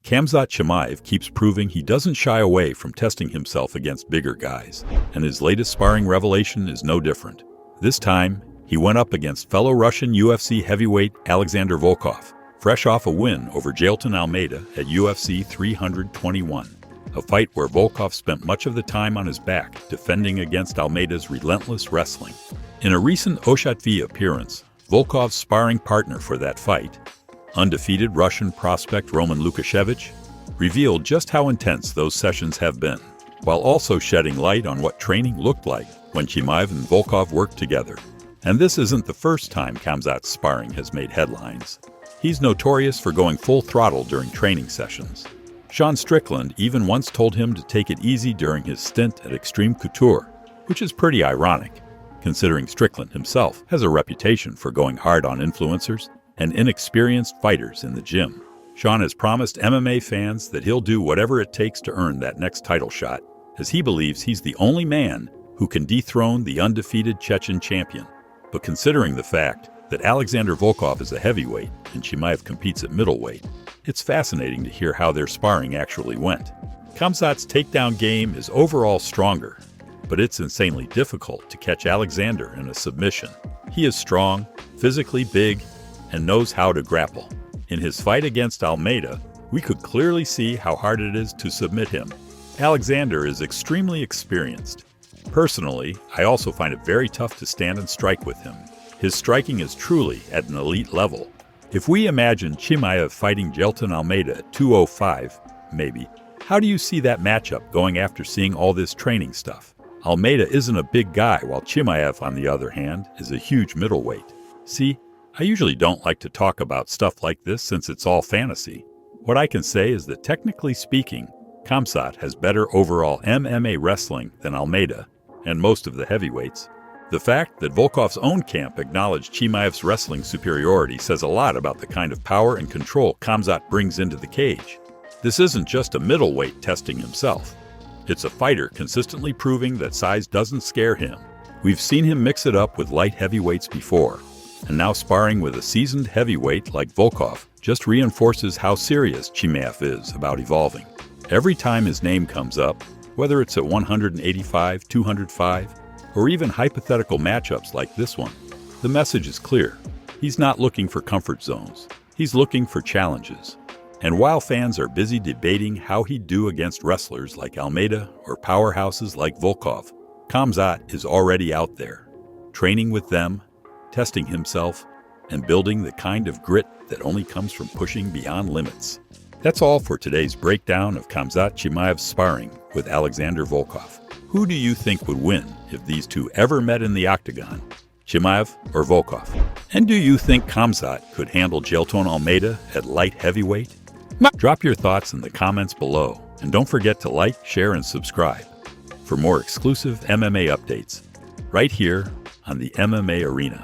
Khamzat Chimaev keeps proving he doesn't shy away from testing himself against bigger guys, and his latest sparring revelation is no different. This time, he went up against fellow Russian UFC heavyweight Alexander Volkov, fresh off a win over Jailton Almeida at UFC 321, a fight where Volkov spent much of the time on his back defending against Almeida's relentless wrestling. In a recent OSHA appearance, Volkov's sparring partner for that fight, undefeated Russian prospect Roman Lukashevich, revealed just how intense those sessions have been, while also shedding light on what training looked like when Chimaev and Volkov worked together. And this isn't the first time Khamzat's sparring has made headlines. He's notorious for going full throttle during training sessions. Sean Strickland even once told him to take it easy during his stint at Extreme Couture, which is pretty ironic, considering Strickland himself has a reputation for going hard on influencers and inexperienced fighters in the gym. Sean has promised MMA fans that he'll do whatever it takes to earn that next title shot, as he believes he's the only man who can dethrone the undefeated Chechen champion. But considering the fact that Alexander Volkov is a heavyweight and Chimaev competes at middleweight, it's fascinating to hear how their sparring actually went. Khamzat's takedown game is overall stronger, but it's insanely difficult to catch Alexander in a submission. He is strong, physically big, and knows how to grapple. In his fight against Almeida, we could clearly see how hard it is to submit him. Alexander is extremely experienced. Personally, I also find it very tough to stand and strike with him. His striking is truly at an elite level. If we imagine Chimaev fighting Jailton Almeida at 205, maybe, how do you see that matchup going after seeing all this training stuff? Almeida isn't a big guy, while Chimaev, on the other hand, is a huge middleweight. See, I usually don't like to talk about stuff like this since it's all fantasy. What I can say is that technically speaking, Khamzat has better overall MMA wrestling than Almeida and most of the heavyweights. The fact that Volkov's own camp acknowledged Chimaev's wrestling superiority says a lot about the kind of power and control Khamzat brings into the cage. This isn't just a middleweight testing himself. It's a fighter consistently proving that size doesn't scare him. We've seen him mix it up with light heavyweights before, and now sparring with a seasoned heavyweight like Volkov just reinforces how serious Chimaev is about evolving. Every time his name comes up, whether it's at 185, 205, or even hypothetical matchups like this one, the message is clear. He's not looking for comfort zones. He's looking for challenges. And while fans are busy debating how he'd do against wrestlers like Almeida or powerhouses like Volkov, Khamzat is already out there, training with them, testing himself, and building the kind of grit that only comes from pushing beyond limits. That's all for today's breakdown of Khamzat Chimaev's sparring with Alexander Volkov. Who do you think would win if these two ever met in the octagon, Chimaev or Volkov? And do you think Khamzat could handle Jailton Almeida at light heavyweight? Drop your thoughts in the comments below, and don't forget to like, share, and subscribe for more exclusive MMA updates right here on the MMA Arena.